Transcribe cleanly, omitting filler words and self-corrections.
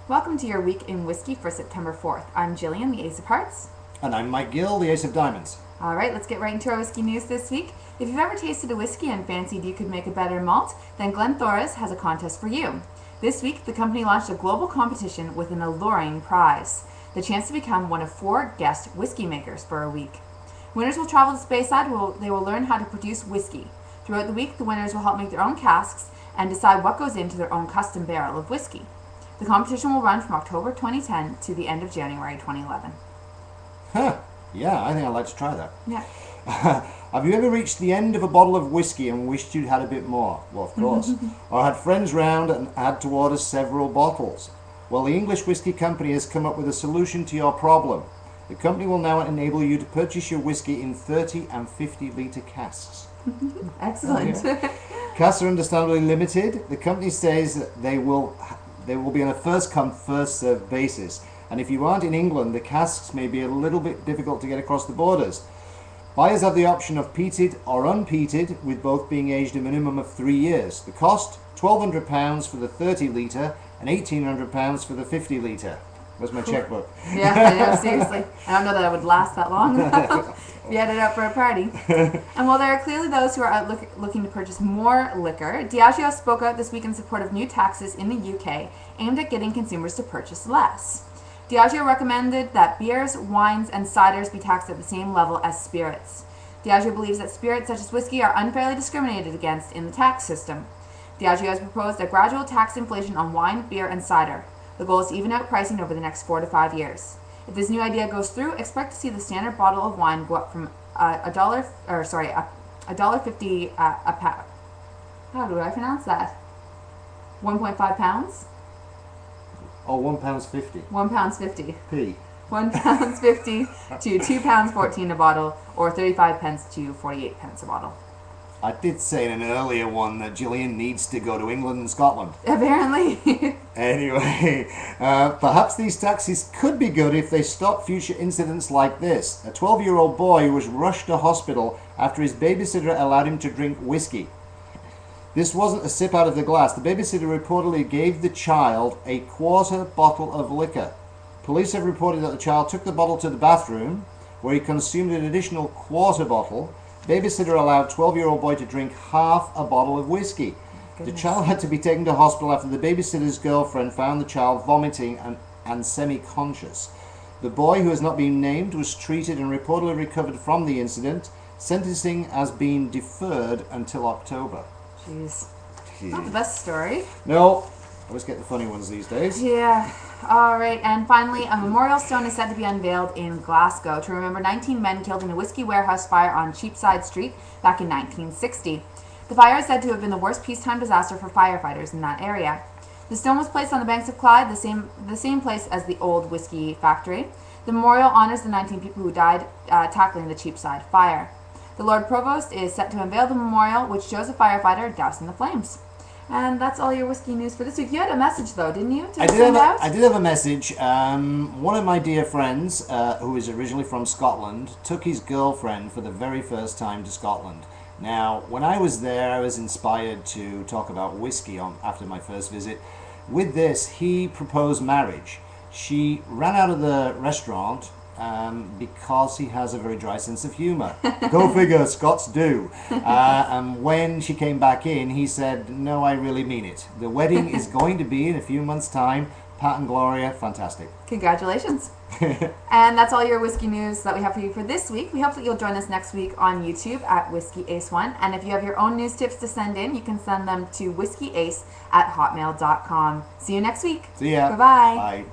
Welcome to your week in whiskey for September 4th. I'm Jillian, the Ace of Hearts. And I'm Mike Gill, the Ace of Diamonds. All right, let's get right into our whiskey news this week. If you've ever tasted a whiskey and fancied you could make a better malt, then Glenthorris has a contest for you. This week, the company launched a global competition with an alluring prize, the chance to become one of 4 guest whiskey makers for a week. Winners will travel to Speyside. They will learn how to produce whiskey. Throughout the week, the winners will help make their own casks and decide what goes into their own custom barrel of whiskey. The competition will run from October 2010 to the end of January 2011. Huh. Yeah, I think I'd like to try that. Yeah. Have you ever reached the end of a bottle of whiskey and wished you'd had a bit more? Well, of course. Or had friends round and had to order several bottles? Well, the English Whiskey Company has come up with a solution to your problem. The company will now enable you to purchase your whiskey in 30 and 50 litre casks. Excellent. Oh, yeah. Casks are understandably limited. The company says that they will be on a first-come, first-served basis. And if you aren't in England, the casks may be a little bit difficult to get across the borders. Buyers have the option of peated or unpeated, with both being aged a minimum of 3 years. The cost, £1,200 for the 30 litre and £1,800 for the 50 litre. Where's my checkbook? Yeah, I know, seriously. I don't know that I would last that long. If you had it out for a party. And while there are clearly those who are out looking to purchase more liquor, Diageo spoke out this week in support of new taxes in the UK aimed at getting consumers to purchase less. Diageo recommended that beers, wines, and ciders be taxed at the same level as spirits. Diageo believes that spirits such as whiskey are unfairly discriminated against in the tax system. Diageo has proposed a gradual tax inflation on wine, beer, and cider. The goal is to even out pricing over the next 4 to 5 years. If this new idea goes through, expect to see the standard bottle of wine go up from $1.50 a pound. How do I pronounce that? 1.5 pounds? Oh, £1.50. £1.50. P. £1.50 to £2.14 a bottle, or 35 pence to 48 pence a bottle. I did say in an earlier one that Gillian needs to go to England and Scotland. Apparently. Anyway, perhaps these taxes could be good if they stop future incidents like this. A 12-year-old boy was rushed to hospital after his babysitter allowed him to drink whiskey. This wasn't a sip out of the glass. The babysitter reportedly gave the child a quarter bottle of liquor. Police have reported that the child took the bottle to the bathroom, where he consumed an additional quarter bottle. Babysitter allowed 12-year-old boy to drink half a bottle of whiskey. Goodness. The child had to be taken to hospital after the babysitter's girlfriend found the child vomiting and semi-conscious. The boy, who has not been named, was treated and reportedly recovered from the incident. Sentencing has been deferred until October. Jeez. Not the best story. No, I always get the funny ones these days. Yeah. All right. And finally, a memorial stone is set to be unveiled in Glasgow to remember 19 men killed in a whiskey warehouse fire on Cheapside Street back in 1960. The fire is said to have been the worst peacetime disaster for firefighters in that area. The stone was placed on the banks of Clyde, the same place as the old whiskey factory. The memorial honors the 19 people who died tackling the Cheapside fire. The Lord Provost is set to unveil the memorial, which shows a firefighter dousing the flames. And that's all your whiskey news for this week. You had a message, though, didn't you? I did have a message. One of my dear friends, who is originally from Scotland, took his girlfriend for the very first time to Scotland. Now, when I was there, I was inspired to talk about whiskey after my first visit. With this, he proposed marriage. She ran out of the restaurant because he has a very dry sense of humour. Go figure, Scots do. And when she came back in, he said, no, I really mean it. The wedding is going to be in a few months' time. Pat and Gloria, fantastic. Congratulations. And that's all your whiskey news that we have for you for this week. We hope that you'll join us next week on YouTube at Whiskey Ace 1. And if you have your own news tips to send in, you can send them to whiskey@hotmail.com. See you next week. See ya. Bye-bye. Bye.